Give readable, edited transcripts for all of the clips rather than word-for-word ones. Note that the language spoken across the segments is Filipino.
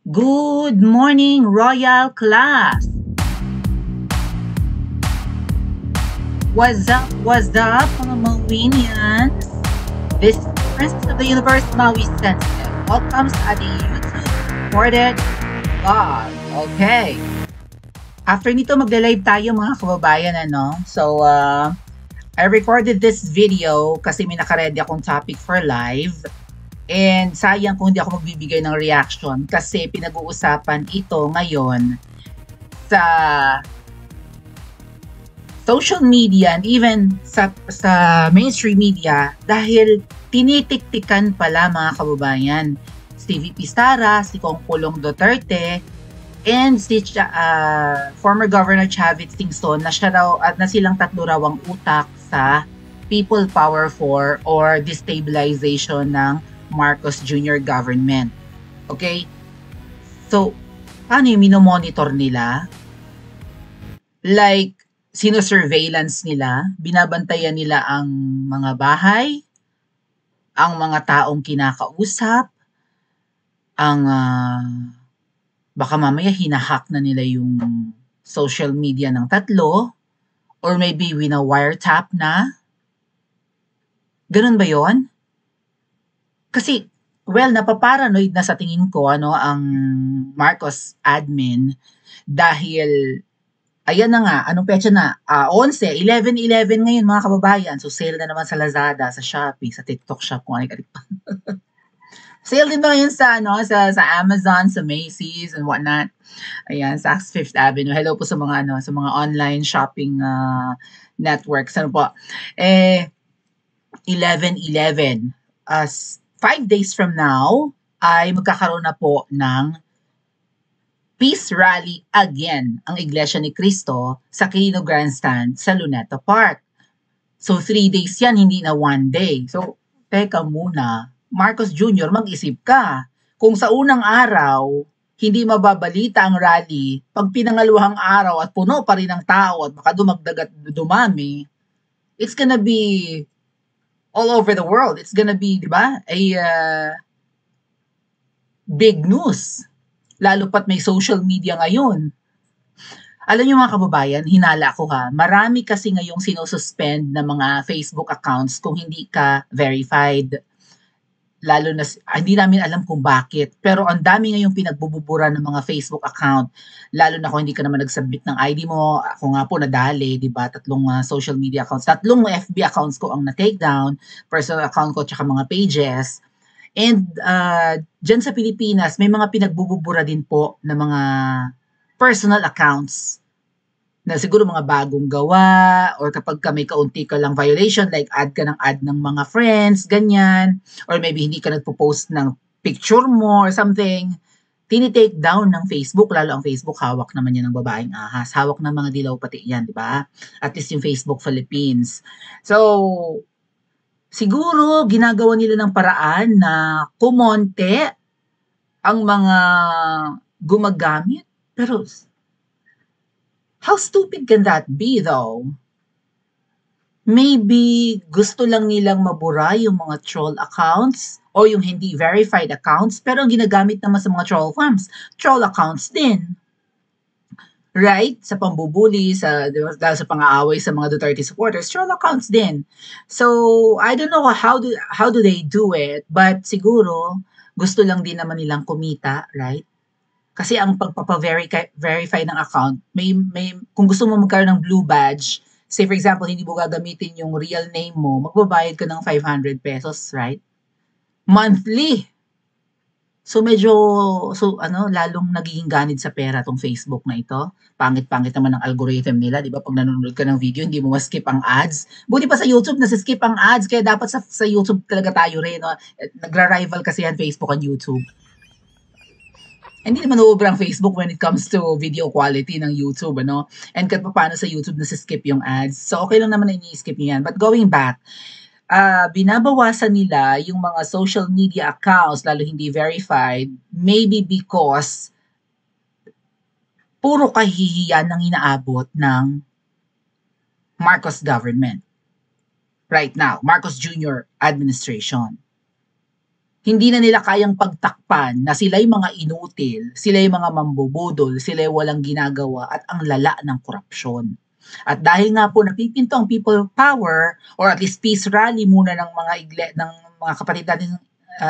Good morning, Royal Class! What's up, mga Mawinians? This is the Princess of the Universe, Maui Sensitive. Welcome sa ating YouTube-recorded vlog. Okay. After nito, magla-live tayo, mga kababayan, ano? So, I recorded this video kasi may nakaredy akong topic for live. And sayang kung hindi ako magbibigay ng reaction kasi pinag-uusapan ito ngayon sa social media and even sa mainstream media dahil tinitiktikan pala, mga kababayan, si VP Sara, si Pulong Duterte, and si former Governor Chavit Singson na silang tatlo raw ang utak sa People Power 4 or destabilization ng Marcos Jr. government. Okay? So, paano yung minomonitor nila? Like, sino-surveillance nila? Binabantayan nila ang mga bahay? Ang mga taong kinakausap? Ang, baka mamaya hinahack na nila yung social media ng tatlo? Or maybe wina-wiretap na? Ganun ba yon? Kasi, well, napaparanoid na sa tingin ko ang Marcos admin dahil, ayan na nga, anong petsa na? 11, 11 ngayon, mga kababayan. So, sale na naman sa Lazada, sa Shopee, sa TikTok Shop, kung ano. Sale din ba ngayon sa Amazon, sa Macy's, and whatnot. Ayan, sa Fifth Avenue. Hello po sa mga, sa mga online shopping networks. Ano po? 11-11. 5 days from now, ay magkakaroon na po ng peace rally again ang Iglesia ni Cristo sa Quirino Grandstand sa Luneta Park. So 3 days yan, hindi na 1 day. So, teka muna, Marcos Jr., mag-isip ka. Kung sa unang araw, hindi mababalita ang rally, pag pinangaluhang araw at puno pa rin ang tao at baka dumagdag at dumami, it's gonna be all over the world. It's gonna be, di ba, a big news. Lalo pat may social media ngayon. Alam niyo, mga kababayan, hinala ko ha, marami kasi ngayong sinususpend na mga Facebook accounts kung hindi ka verified. Lalo na, hindi namin alam kung bakit. Pero ang dami ngayong pinagbububura ng mga Facebook account. Lalo na kung hindi ka naman nag-submit ng ID mo. Ako nga po nadali, di ba? 3 social media accounts. 3 FB accounts ko ang na-take down. Personal account ko tsaka mga pages. And dyan sa Pilipinas, may mga pinagbububura din po na mga personal accounts na siguro mga bagong gawa or kapag may kaunti ka lang violation, like add ng mga friends, ganyan, or maybe hindi ka nagpo-post ng picture mo or something, tinitake down ng Facebook, lalo ang Facebook, hawak naman yan ng babaeng ahas, hawak ng mga dilaw pati yan, di ba? At least yung Facebook Philippines. So, siguro ginagawa nila ng paraan na kumonte ang mga gumagamit, pero how stupid can that be, though? Maybe gusto lang nilang mabura yung mga troll accounts o yung hindi verified accounts, pero ang ginagamit naman sa mga troll farms, troll accounts din. Right? Sa pambubuli, dahil sa pang-aaway sa mga Duterte supporters, troll accounts din. So, I don't know how do they do it, but siguro gusto lang din naman nilang kumita, right? Kasi ang pagpapa-verify ng account, may kung gusto mo magkaroon ng blue badge, say for example, hindi mo gagamitin yung real name mo, magbabayad ka ng 500 pesos, right? Monthly. So lalong nagiging ganid sa pera tong Facebook na ito. Pangit-pangit naman ang algorithm nila, di ba? Pag nanonood ka ng video, hindi mo ma-skip ang ads. Buti pa sa YouTube, nasa-skip ang ads, kaya dapat sa YouTube talaga tayo rin. No? Nagra-rival kasi yan Facebook and YouTube. Hindi naman uubra ang Facebook when it comes to video quality ng YouTube, ano? And kahit paano sa YouTube nasa-skip yung ads. So, okay lang naman na ini-skip niyo yan. But going back, binabawasan nila yung mga social media accounts, lalo hindi verified, maybe because puro kahihiyan ang inaabot ng Marcos government right now, Marcos Jr. administration. hindi na nila kayang pagtakpan na sila'y mga inutil, sila'y mga mambubudol, sila'y walang ginagawa at ang lala ng korupsyon. At dahil nga po napipinto ang people power or at least peace rally muna ng mga kapatid natin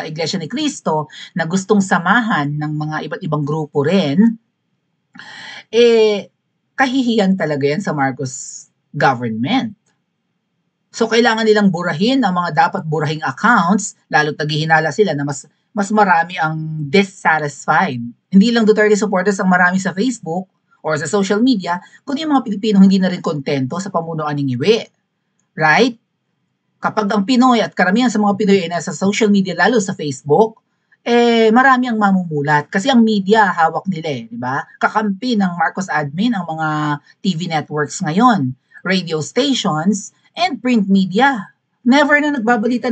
Iglesia ni Cristo na gustong samahan ng mga iba't ibang grupo rin, kahihiyan talaga yan sa Marcos government. So kailangan nilang burahin ang mga dapat burahing accounts, lalo't naghihinala sila na mas marami ang dissatisfied. Hindi lang Duterte supporters ang marami sa Facebook or sa social media, kundi yung mga Pilipino hindi na rin kontento sa pamunuan ni Ngiwi. Right? Kapag ang Pinoy at karamihan sa mga Pinoy ay nasa social media, lalo sa Facebook, marami ang mamumulat. Kasi ang media, hawak nila di ba? Kakampi ng Marcos admin ang mga TV networks ngayon, radio stations, and print media. Never na nagbabalita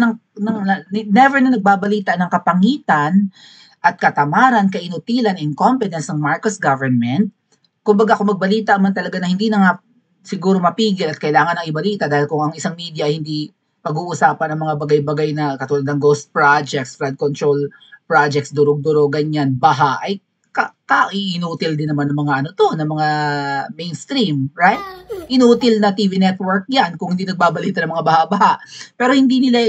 ng kapangitan at katamaran, kainutilan, incompetence ng Marcos government. Kumbaga kung magbalita man talaga na hindi na nga siguro mapigil at kailangan ng ibalita dahil kung ang isang media hindi pag-uusapan ng mga bagay-bagay na katulad ng ghost projects, flood control projects, durog-durog, ganyan, baha, ay inutil din naman ng mga ng mga mainstream, right? Inutil na TV network yan kung hindi nagbabalita ng mga baha-baha. Pero hindi nila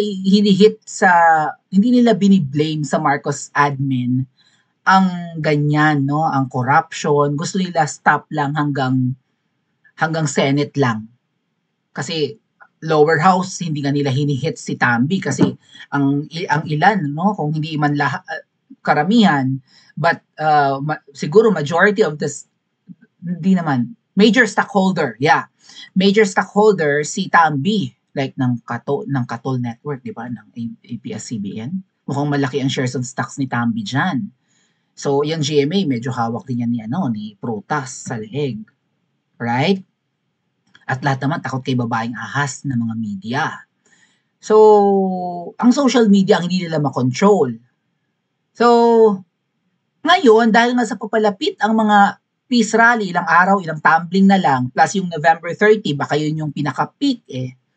biniblame sa Marcos admin ang ganyan, no? Ang corruption. Gusto nila stop lang hanggang Senate lang. Kasi lower house, hindi nga nila hinihit si Tambi kasi ang ilan, no? Kung hindi man karamihan, but siguro majority of this, hindi naman, major stockholder si Tambi, like ng Katol Network, di ba, ng ABS-CBN. Mukhang malaki ang shares of stocks ni Tambi dyan. So, yung GMA, medyo hawak din yan ni Prutas sa leeg. Right? At lahat naman takot kay babaeng ahas ng mga media. So, ang social media ang hindi nila makontrol. So, ngayon, dahil nga sa papalapit ang mga peace rally, ilang araw, ilang tumbling na lang, plus yung November 30, baka yun yung pinaka-peak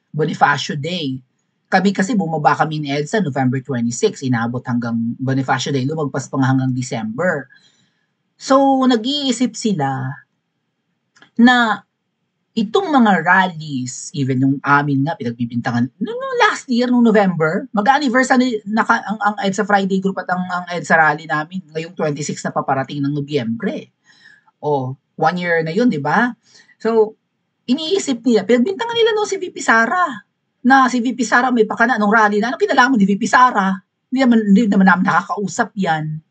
Bonifacio Day. Kami kasi bumaba kami ni EDSA November 26, inabot hanggang Bonifacio Day, lumagpas pa nga hanggang December. So, nag-iisip sila na itong mga rallies, even yung amin nga, pinagbibintangan, noong last year, noong November, mag-anniversary ang EDSA Friday Group at ang EDSA rally namin, ngayong 26 na paparating ng Nobyembre. 1 year na yun, di ba? So, iniisip nila, pinagbintangan nila si VP Sara, na si VP Sara may pakana nung rally na, ano kinalaman ni VP Sara? Hindi naman namin nakakausap yan.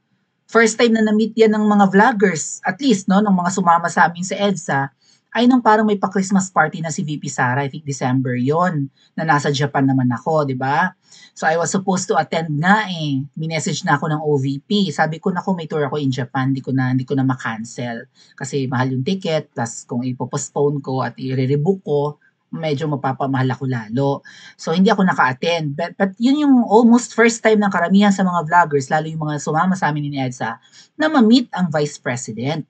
First time na na-meet yan ng mga vloggers, at least, no, ng mga sumama sa amin sa EDSA, ay nung parang may pa-Christmas party na si VP Sara, I think December yon, na nasa Japan naman ako, di ba? So I was supposed to attend nga Minessage na ako ng OVP. Sabi ko, naku, may tour ako in Japan, hindi ko na ma-cancel. Kasi mahal yung ticket, plus kung ipopostpone ko at i-rebook ko, medyo mapapamahal ako lalo. So hindi ako naka-attend. But yun yung almost first time ng karamihan sa mga vloggers, lalo yung mga sumama sa amin ni EDSA, na ma-meet ang Vice President.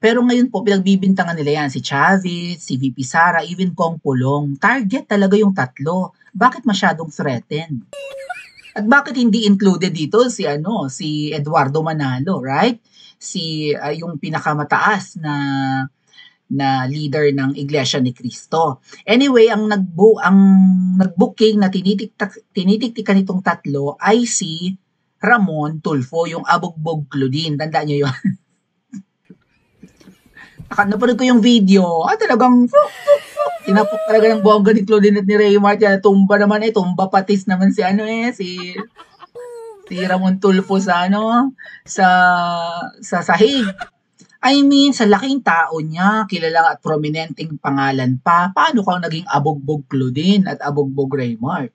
Pero ngayon po, pinagbibintangan nila yan, si Chavez, si VP Sara, even Kong Pulong. Target talaga yung tatlo. Bakit masyadong threatened? At bakit hindi included dito si Eduardo Manalo, right? Yung pinakamataas na leader ng Iglesia ni Cristo. Anyway, ang nag-booking na tinitiktikan itong tatlo ay si Ramon Tulfo, yung Abugbog Claudine. Tandaan nyo yun? Napanood ko yung video, talagang tinapok talaga ng bongga ni Claudine at ni Raymart. Tumba naman tumba patis naman si Ramon Tulfo sa sahig. I mean, sa laking tao niya, kilala at prominenteng pangalan pa, paano kang naging Abugbog Claudine at Abugbog Raymart?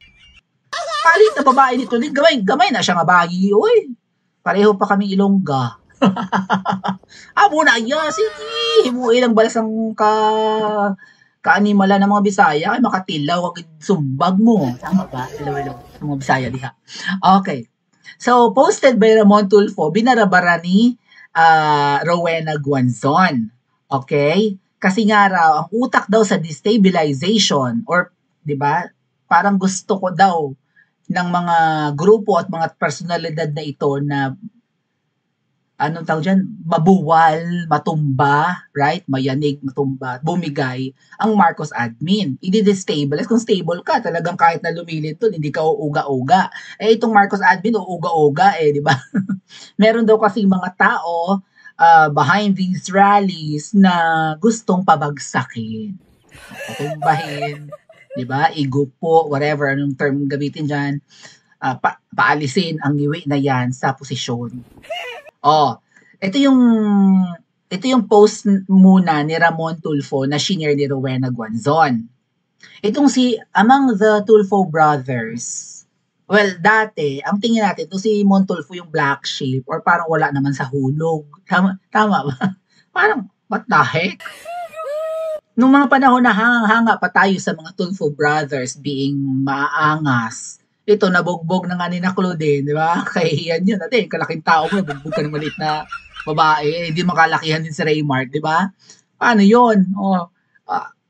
Palit na babae ni Claudine, gamay na siya nga bagi, uy. Pareho pa kami Ilongga. Amo na iya, sige. Himuin ang balasang kaanimala ng mga Bisaya ay makatilaw, wag sumbag mo. Tama ba? Hello, mga Bisaya diha. Okay. So, posted by Ramon Tulfo, binarabara ni Rowena Guanzon. Okay? Kasi nga raw, ang utak daw sa destabilization or, di ba, parang gusto ko daw ng mga grupo at mga personalidad na ito na anong tawag diyan, mabuwal, matumba, right? Mayanig, matumba, bumigay ang Marcos admin. I-destabilize. Kung stable ka, talagang kahit na lumilid doon, hindi ka uuga-uga. Eh, itong Marcos admin, uuga-uga eh, di ba? Meron daw kasi mga tao behind these rallies na gustong pabagsakin, patumbahin, di ba? Igupo, whatever, anong term gamitin dyan, paalisin ang ngiwi na yan sa posisyon. Oh, ito yung ito yung post muna ni Ramon Tulfo na shinare ni Rowena Guanzon. Itong among the Tulfo brothers, well, dati, ang tingin natin, ito si Mon Tulfo yung black sheep or parang wala naman sa hulog. Tama ba? Parang, what the heck? Nung mga panahon na hanga pa tayo sa mga Tulfo brothers being maangas, ito, nabugbog na nga ni na Claudine, di ba? Kahihiyan yun. Ate, kalaking tao mo, nabugbog ka ng maliit na babae, hindi makalakihan din si Raymart, di ba? Paano yun?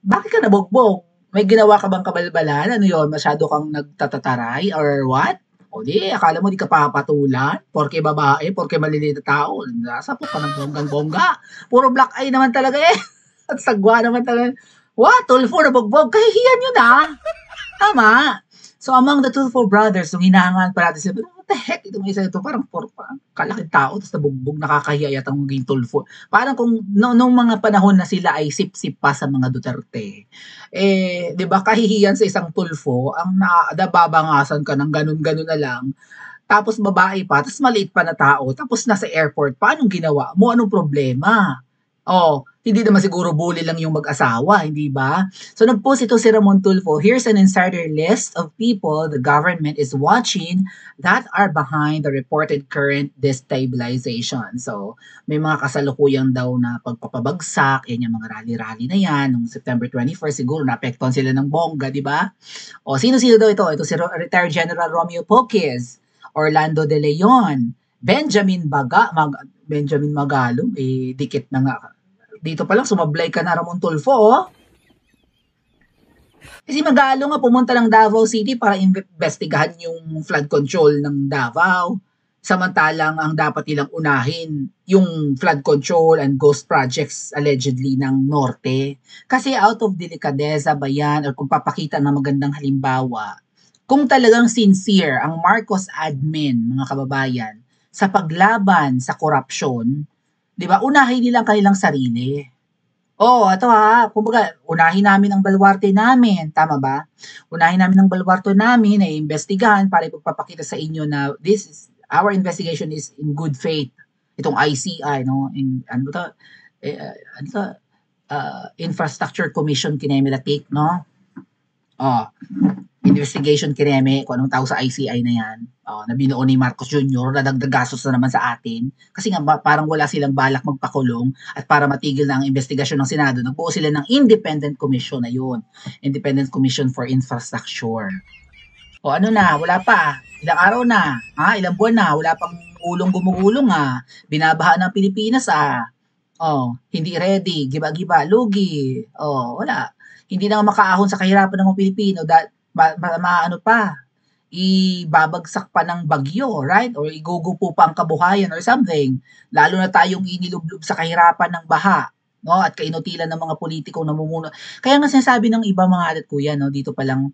Bakit ka nabugbog? May ginawa ka bang kabalbalan? Ano yun? Masyado kang nagtatataray or what? O di, akala mo di ka papatulan? Porke babae, porke maliliit na tao. Nasa po ka ng bonggang-bongga. Puro black eye naman talaga eh. At sagwa naman talaga. What? Tulfo nabugbog? Kahihiyan yun ah. Tama. So among the Tulfo brothers, nung hinahangaan pa natin sila, what the heck, itong isa ito, parang kalaking tao, tapos nabugbog, nakakahiya yatang maging Tulfo. Parang kung nung mga panahon na sila ay sip-sip pa sa mga Duterte, eh, di ba, kahihiyan sa isang Tulfo, ang nababangasan ka ng ganun-ganun na lang, tapos babae pa, tapos maliit pa na tao, tapos nasa airport, paano ginawa mo? Anong problema? Oh, hindi naman siguro bully lang yung mag-asawa, hindi ba? So nag-post ito si Ramon Tulfo, here's an insider list of people the government is watching that are behind the reported current destabilization. So may mga kasalukuyang daw na pagpapabagsak, yan yung mga rally-rally na yan, noong September 21st, siguro naapektuhan sila ng bongga, di ba? O sino-sino daw ito? Ito si retired General Romeo Poques, Orlando De Leon, Benjamin Magalo, eh dikit na nga. Dito pa lang, sumablay ka na Ramon Tulfo, oh. Kasi Magalo nga pumunta ng Davao City para investigahan yung flood control ng Davao. Samantalang ang dapat nilang unahin yung flood control and ghost projects allegedly ng Norte. Kasi out of delicadeza ba yan or kung papakita ng magandang halimbawa, kung talagang sincere ang Marcos admin, mga kababayan, sa paglaban sa korupsyon, di ba, unahin nilang kanilang sarili. Ito kumbaga, unahin namin ang baluarte namin, tama ba? Unahin namin ang baluarte namin, ay investigahan para ipagpapakita sa inyo na our investigation is in good faith. Itong ICI, no? Infrastructure Commission kinemilatik, no? Investigation kineme, kung anong tao sa ICI na yan, na binuo ni Marcos Jr., nadagdag gastos na naman sa atin. Kasi nga parang wala silang balak magpakulong at para matigil na ang investigasyon ng Senado, nagbuo sila ng independent commission na yun. Independent Commission for Infrastructure. Ano na, wala pa. Ilang araw na, ilang buwan na, wala pang ulong gumugulong binabaha ng Pilipinas hindi ready, giba-giba, lugi. Wala. Hindi na makaahon sa kahirapan ng mga Pilipino ibabagsak pa ng bagyo, right? Or igugupo pa ang kabuhayan or something. Lalo na tayong inilublob sa kahirapan ng baha, no? At kainutilan ng mga politikong namumuno. Kaya nga sinasabi ng iba mga adat kuya, no? Dito pa lang,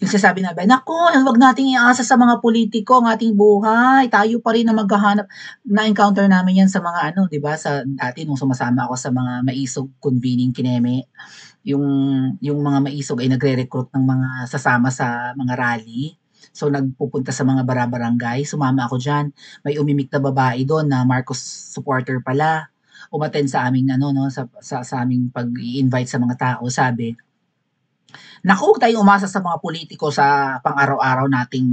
yung sinasabi na, naku, wag nating iasa sa mga politiko ang ating buhay. Tayo pa rin na maghahanap. Na-encounter namin yan sa mga di ba? Sa dati nung sumasama ako sa mga maisog convening kineme, yung mga maisog ay nagre-recruit ng mga sasama sa mga rally. So nagpupunta sa mga barangay, sumama ako diyan. May umimik na babae doon na Marcos supporter pala. Umattend sa aming sa aming pag-i-invite sa mga tao, sabi, naku, tayo umasa sa mga politiko sa pang-araw-araw nating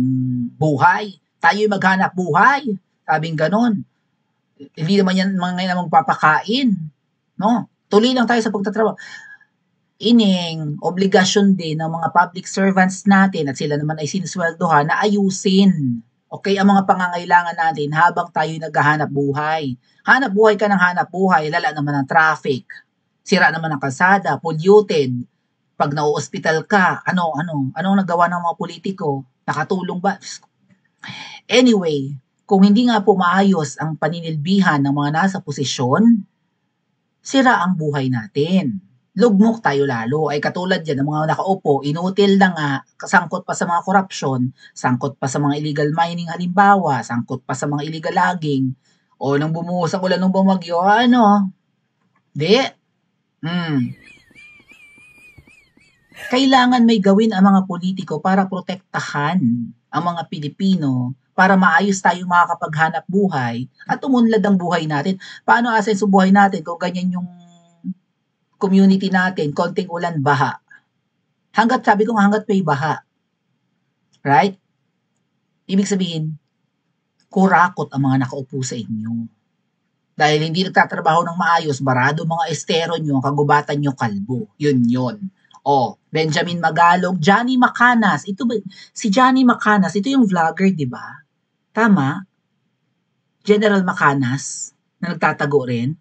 buhay. Tayo maghanap buhay. Sabing ganon. Hindi naman yan mga magpapakain. No? Tuloy lang tayo sa pagtatrabaho. Obligasyon din ng mga public servants natin at sila naman ay sinisweldohan na ayusin. Okay, ang mga pangangailangan natin habang tayo naghahanap buhay. Hanap buhay ka ng hanap buhay, lala naman ng traffic. Sira naman ang kalsada, polluted. Pag na-hospital ka, anong nagawa ng mga politiko? Nakatulong ba? Anyway, kung hindi nga po maayos ang paninilbihan ng mga nasa posisyon, sira ang buhay natin. Lugmok tayo lalo. Ay katulad yan, ng mga nakaupo, inutil na nga, sangkot pa sa mga korupsyon, sangkot pa sa mga illegal mining halimbawa, sangkot pa sa mga illegal logging, o nang bumuhos ang ulan ng bumagyo, ano? Di? Kailangan may gawin ang mga politiko para protektahan ang mga Pilipino para maayos tayo makakapaghanap buhay at umunlad ang buhay natin. Paano asenso buhay natin kung ganyan yung community natin, konting ulan, baha. Sabi ko hanggat may baha. Right? Ibig sabihin, kurakot ang mga nakaupo sa inyo. Dahil hindi nagtatrabaho ng maayos, barado mga estero nyo, ang kagubatan nyo kalbo. Yun. Benjamin Magalog, Johnny Macanas. Si Johnny Macanas, ito yung vlogger, di ba? Tama? General Macanas, na nagtatago rin.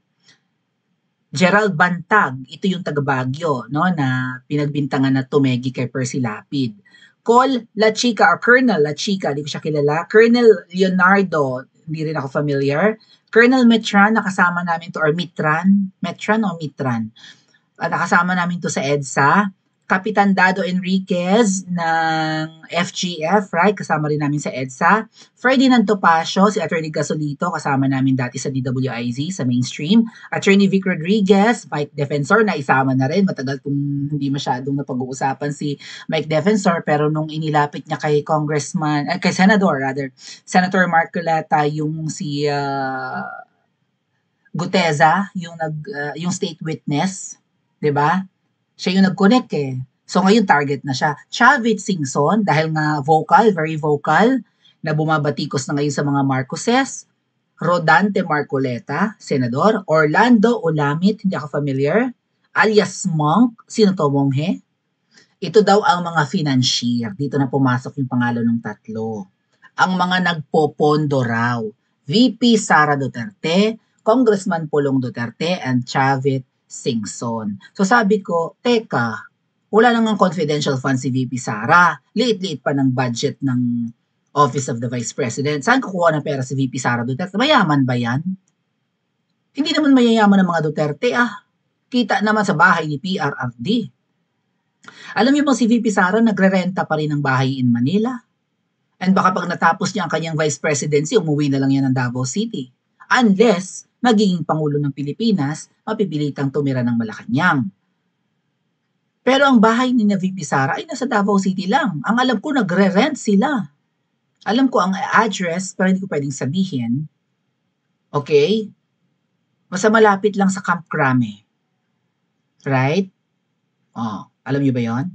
Gerald Bantag, ito yung taga Baguio, no, na pinagbintangan na tumegi kay Percy Lapid. Col La Chica or Colonel La Chica, hindi ko siya kilala. Colonel Leonardo, hindi rin ako familiar. Colonel Metran, nakasama namin to, or Mitran? Metran o Mitran? Nakasama namin to sa EDSA. Kapitan Dado Enriquez ng FGF, right? Kasama rin namin sa EDSA. Ferdinand Topacio, si Attorney Gasolito, kasama namin dati sa DWIZ, sa mainstream. Attorney Vic Rodriguez, Mike Defensor, na isama na rin. Matagal kung hindi masyadong napag-uusapan si Mike Defensor, pero nung inilapit niya kay kay Senator Marcoleta, yung si Guteza, yung state witness, 'di ba? Siya yung nag-connect eh. So ngayon target na siya. Chavit Singson, dahil nga very vocal, na bumabatikos na ngayon sa mga Marcoses. Rodante Marcoleta, senador. Orlando Olamit, hindi ako familiar. Alias Monk, sino to, Monghe? Ito daw ang mga financier. Dito na pumasok yung pangalan ng tatlo. Ang mga nagpopondo raw. VP Sara Duterte, Congressman Pulong Duterte, and Chavit Singson. So sabi ko, teka, wala nang confidential fund si VP Sara. Liit-liit pa ng budget ng Office of the Vice President. Saan kukuha ng pera si VP Sara Duterte? Mayaman ba yan? Hindi naman mayayaman ng mga Duterte Kita naman sa bahay ni PRRD. Alam niyo bang si VP Sara nagre-renta pa rin ng bahay in Manila? And baka pag natapos niya ang kanyang Vice Presidency, umuwi na lang yan ng Davao City. Unless magiging Pangulo ng Pilipinas, mapipilitang tumira ng Malacanang. Pero ang bahay ni VP Sara ay nasa Davao City lang. Ang alam ko, nagre-rent sila. Alam ko ang address, pero hindi ko pwedeng sabihin. Okay? Basta malapit lang sa Camp Crame. Right? Alam niyo ba yon?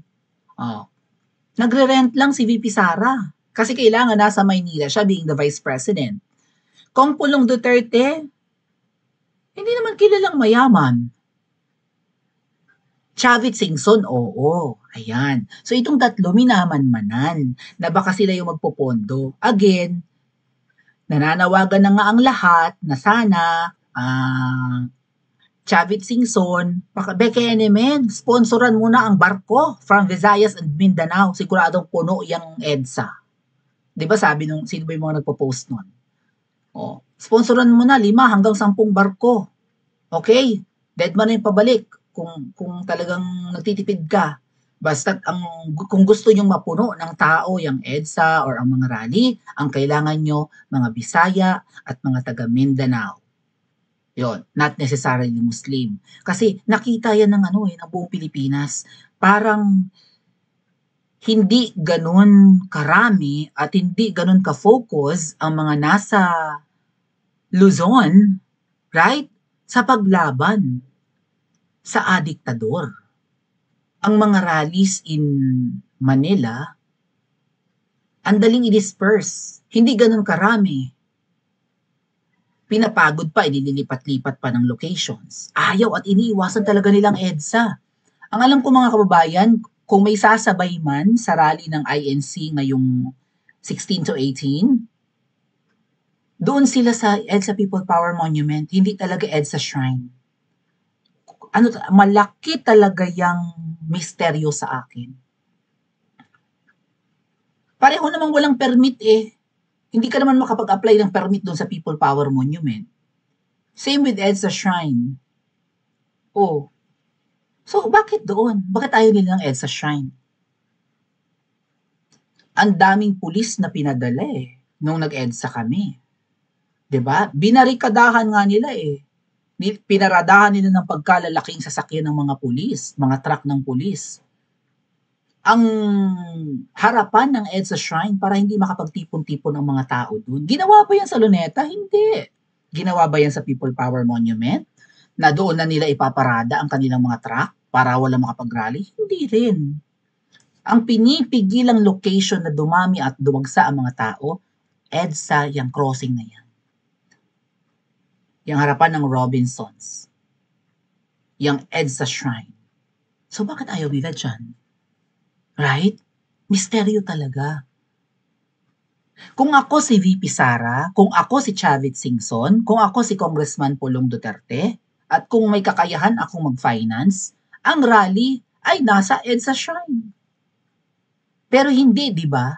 Nagre-rent lang si VP Sara. Kasi kailangan nasa Maynila siya being the Vice President. Kung Pulong Duterte, hindi naman kilalang mayaman. Chavit Singson, oo. Ayan. So itong tatlo minaman-manan na baka sila yung magpopondo. Again, nananawagan na nga ang lahat na sana Chavit Singson, beke enemen, sponsoran muna ang barko from Visayas and Mindanao. Siguradong puno yung EDSA. Di ba sabi nung, sino ba yung mga nagpo-post nun? Sponsoran mo na 5 hanggang 10 barko. Okay? Dead man na yung pabalik kung talagang nagtitipid ka. Basta kung gusto nyong mapuno ng tao yung EDSA or ang mga rally, ang kailangan nyo mga Bisaya at mga taga Mindanao. Yon, not necessarily Muslim. Kasi nakita yan ng ng buong Pilipinas. Parang hindi ganun karami at hindi ganun ka-focus ang mga nasa Luzon, right? Sa paglaban sa diktador. Ang mga rallies in Manila, ang daling i-disperse. Hindi ganun karami. Pinapagod pa, inililipat-lipat pa ng locations. Ayaw at iniiwasan talaga nilang EDSA. Ang alam ko mga kababayan, kung may sasabay man sa rally ng INC ngayong 16 to 18, doon sila sa EDSA People Power Monument, hindi talaga EDSA Shrine. Malaki talaga yung misteryo sa akin. Pareho namang walang permit eh. Hindi ka naman makapag-apply ng permit doon sa People Power Monument. Same with EDSA Shrine. Oh. So, bakit doon? Bakit ayaw nila ng EDSA Shrine? Ang daming pulis na pinadala eh, nung nag-EDSA kami. 'Di ba? Binarikadahan nga nila eh. Pinaradahan nila ng pagkalalaking sasakyan ng mga pulis, mga truck ng pulis. Ang harapan ng EDSA Shrine para hindi makapagtipon-tipon ng mga tao doon. Ginawa ba yan sa Luneta? Hindi. Ginawa ba yan sa People Power Monument? Na doon na nila ipaparada ang kanilang mga truck para wala makapag-rally? Hindi rin. Ang pinipigilang location na dumami at dumagsa ang mga tao, EDSA, yung crossing na yan. Yung harapan ng Robinsons. Yung EDSA Shrine. So bakit ayaw nila dyan? Right? Misteryo talaga. Kung ako si VP Sara, kung ako si Chavit Singson, kung ako si Congressman Pulong Duterte, at kung may kakayahan akong mag-finance, ang rally ay nasa EDSA Shrine. Pero hindi, di ba?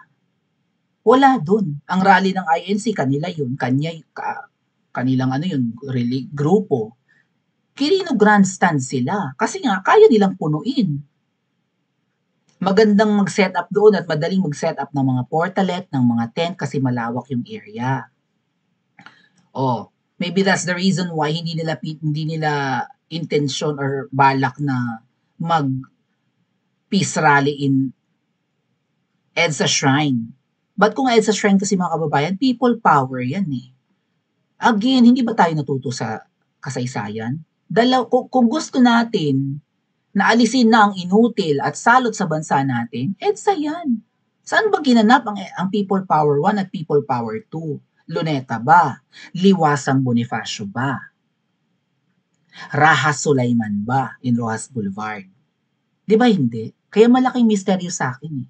Wala dun. Ang rally ng INC, kanila yun. Kanilang really, grupo. Quirino grandstand sila. Kasi nga, kaya nilang punuin. Magandang mag-set up doon at madaling mag-set up ng mga portalet, ng mga tent kasi malawak yung area. Oh, maybe that's the reason why hindi nila intention or balak na mag peace rally in EDSA Shrine. But kung EDSA Shrine kasi mga kababayan, people power yan eh. Again, hindi ba tayo natuto sa kasaysayan? Kung gusto natin na alisin na ang inutil at salot sa bansa natin, EDSA yan. Saan ba ginanap ang People Power 1 at People Power 2? Luneta ba? Liwasang Bonifacio ba? Raha Sulaiman ba in Rojas Boulevard? Di ba hindi? Kaya malaking misteryo sa akin eh.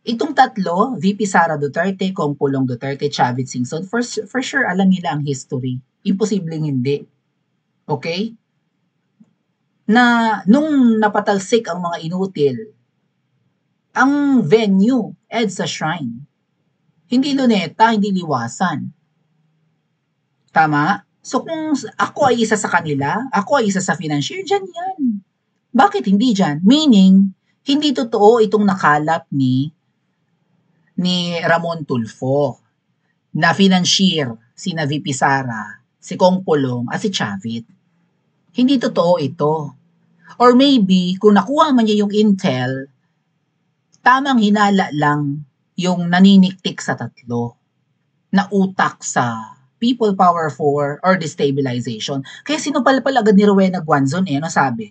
Itong tatlo, VP Sara Duterte, Kong Pulong Duterte, Chavit Singson, for sure alam nila ang history. Imposibleng hindi. Okay? Na nung napatalsik ang mga inutil, ang venue, EDSA Shrine. Hindi Luneta, hindi Liwasan. Tama? So kung ako ay isa sa kanila, ako ay isa sa financier, dyan yan. Bakit hindi dyan? Meaning, hindi totoo itong nakalap ni Ramon Tulfo na financier sina VP Sara, si Kong Pulong at si Chavit. Hindi totoo ito. Or maybe, kung nakuha man niya yung intel, tamang hinala lang yung naniniktik sa tatlo na utak sa People Power 4 or destabilization. Kaya sinupalpal agad ni Rowena Guanzon ano sabi?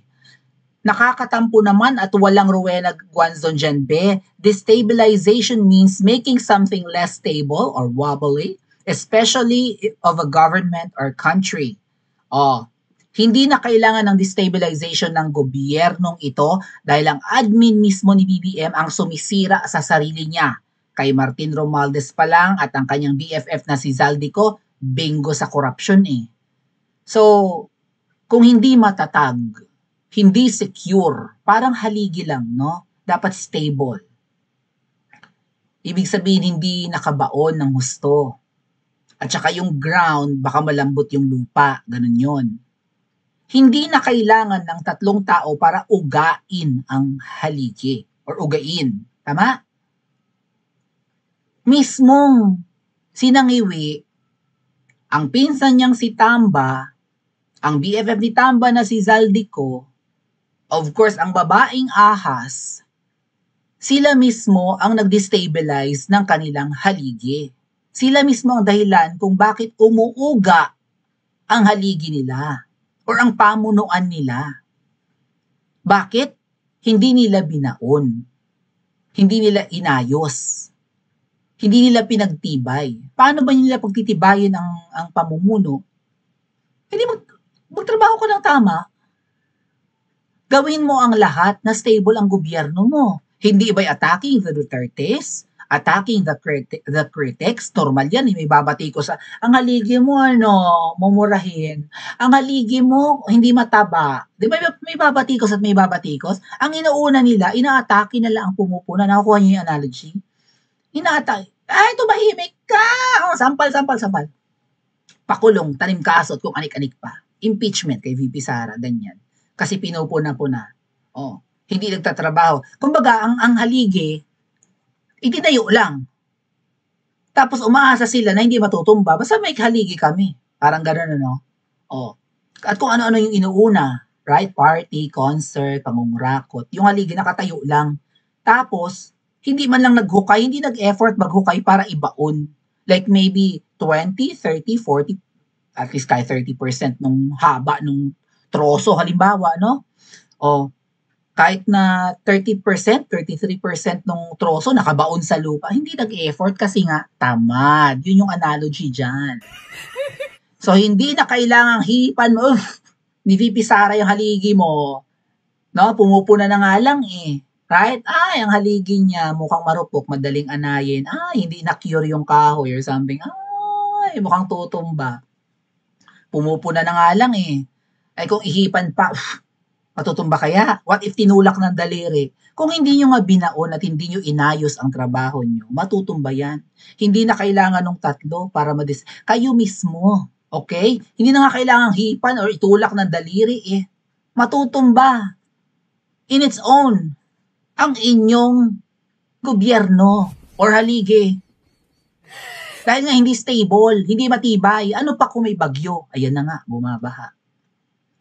Nakakatampo naman at walang Rowena Guanzon dyan, be. Destabilization means making something less stable or wobbly, especially of a government or country. Hindi na kailangan ng destabilization ng gobyernong ito dahil ang admin mismo ni BBM ang sumisira sa sarili niya. Kay Martin Romualdez pa lang at ang kanyang BFF na si Zaldico, bingo sa corruption eh. So, kung hindi matatag, hindi secure, parang haligi lang, no? Dapat stable. Ibig sabihin, hindi nakabaon ng husto. At saka yung ground, baka malambot yung lupa, ganun yon. Hindi na kailangan ng tatlong tao para ugain ang haligi or ugain. Tama? Mismong sinangiwi, ang pinsan niyang si Tamba, ang BFF ni Tamba na si Zaldico, of course, ang babaeng ahas, sila mismo ang nag-destabilize ng kanilang haligi. Sila mismo ang dahilan kung bakit umuuga ang haligi nila or ang pamunuan nila. Bakit? Hindi nila binaon. Hindi nila inayos. Hindi nila pinagtibay. Paano ba nila pagtitibayin ang pamumuno? Hindi magtrabaho ka ng tama. Gawin mo ang lahat na stable ang gobyerno mo. Hindi ba'y attacking the Dutertes? attacking the critics. Normal yan, may babati ko sa, ang haligi mo, mumurahin. Ang haligi mo, hindi mataba. Di ba may babatikos at may babatikos? Ang inuuna nila, inaatake nila ang pumupuna. Nakukuha niyo yung analogy? Inaatake. Ay, tumahimik ka! Sampal. Pakulong, tanim kaso at kung anik-anik pa. Impeachment kay VP Sara, ganyan. Kasi pinupuna-puna. Hindi nagtatrabaho. Kumbaga, ang haligi, itinayo lang. Tapos umaasa sila na hindi matutumba. Basta may haligi kami. Parang gano'n, At kung ano-ano yung inuuna, right? Party, concert, pangungurakot. Yung haligi nakatayo lang. Tapos, hindi man lang naghukay, hindi nag-effort maghukay para ibaon. Like maybe 20, 30, 40, at least kahit 30% nung haba nung troso halimbawa, kahit na 30%, 33% nung troso nakabaon sa lupa, hindi nag-effort kasi nga tamad. Yun yung analogy dyan. So, hindi na kailangang hipan mo, ni VP Sara yung haligi mo, pumupuna na nga lang Right? Ay, ang haligi niya, mukhang marupok, madaling anayin. Ay, hindi na-cure yung kahoy or something. Ay, mukhang tutumba. Pumupuna na nga lang Ay, kung ihipan pa, matutumba kaya? What if tinulak ng daliri? Kung hindi nyo nga binaon at hindi nyo inayos ang trabaho nyo, matutumba yan. Hindi na kailangan ng tatlo para kayo mismo, okay? Hindi na nga kailangan hipan or itulak ng daliri Matutumba. In its own. Ang inyong gobyerno or haligi. Dahil nga hindi stable, hindi matibay. Ano pa kung may bagyo? Ayan na nga, bumabaha.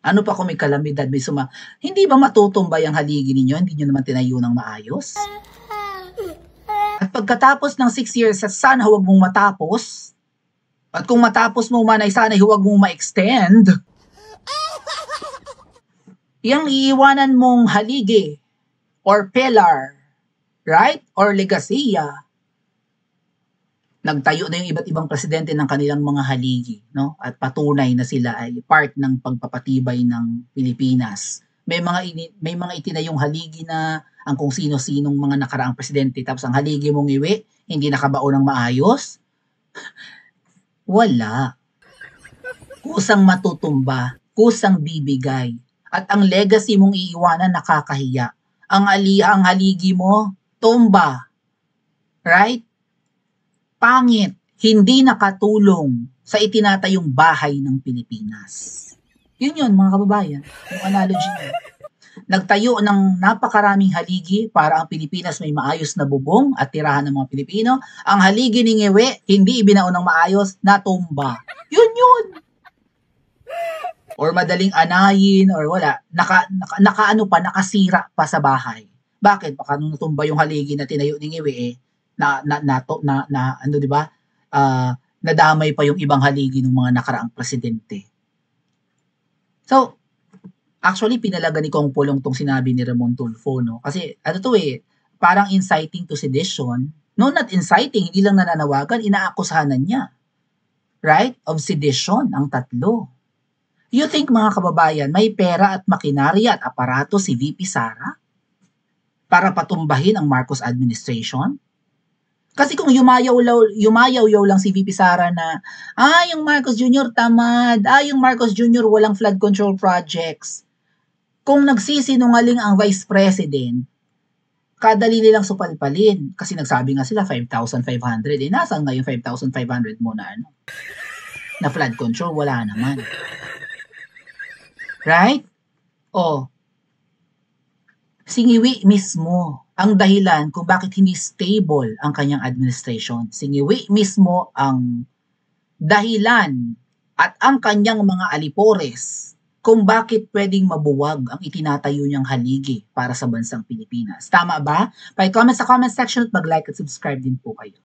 Ano pa kung may kalamidad, hindi ba matutumbay ang haligi ninyo? Hindi nyo naman tinayo ng maayos? At pagkatapos ng 6 years, sana huwag mong matapos. At kung matapos mo man ay sana huwag mong ma-extend. Yang iiwanan mong haligi or pillar, right? Or legasiya. Nagtayo na yung iba't ibang presidente ng kanilang mga haligi, At patunay na sila ay part ng pagpapatibay ng Pilipinas. May mga itinayong haligi na ang kung sino-sinong mga nakaraang presidente, tapos ang haligi mong iwi, hindi nakabaon ng maayos. Wala. Kusang matutumba, kusang bibigay. At ang legacy mong iiwanan nakakahiya. Ang haligi mo, tumba. Right? Pangit, hindi nakatulong sa itinatayong bahay ng Pilipinas. Yun, mga kababayan. Yung analogy niya. Nagtayo ng napakaraming haligi para ang Pilipinas may maayos na bubong at tirahan ng mga Pilipino. Ang haligi ni Ngewe, hindi ibinaon ng maayos, natumba. Yun. Or madaling anayin, or wala. Nakasira pa sa bahay. Bakit? Baka nung natumba yung haligi na tinayo ni Ngewe, di ba? Nadamay pa yung ibang haligi ng mga nakaraang presidente. So, actually, pinalaga ni Kong Pulong tong sinabi ni Ramon Tulfo, Kasi, parang inciting to sedition. No, not inciting, hindi lang nananawagan, inaakusahan niya. Right? Of sedition, ang tatlo. You think, mga kababayan, may pera at makinarya at aparato si VP Sara para patumbahin ang Marcos administration? Kasi kung yumayaw lang si VP Sara na, yung Marcos Jr. tamad, yung Marcos Jr. walang flood control projects. Kung nagsisinungaling ang Vice President, kadali nilang supalpalin. Kasi nagsabi nga sila 5,500. Nasaan nga yung 5,500 mo na na flood control? Wala naman. Right? Si Ngewe mismo ang dahilan kung bakit hindi stable ang kanyang administration. Si Ngewe mismo ang dahilan at ang kanyang mga alipores kung bakit pwedeng mabuwag ang itinatayo niyang haligi para sa bansang Pilipinas. Tama ba? Pa-comment sa comment section at mag-like at subscribe din po kayo.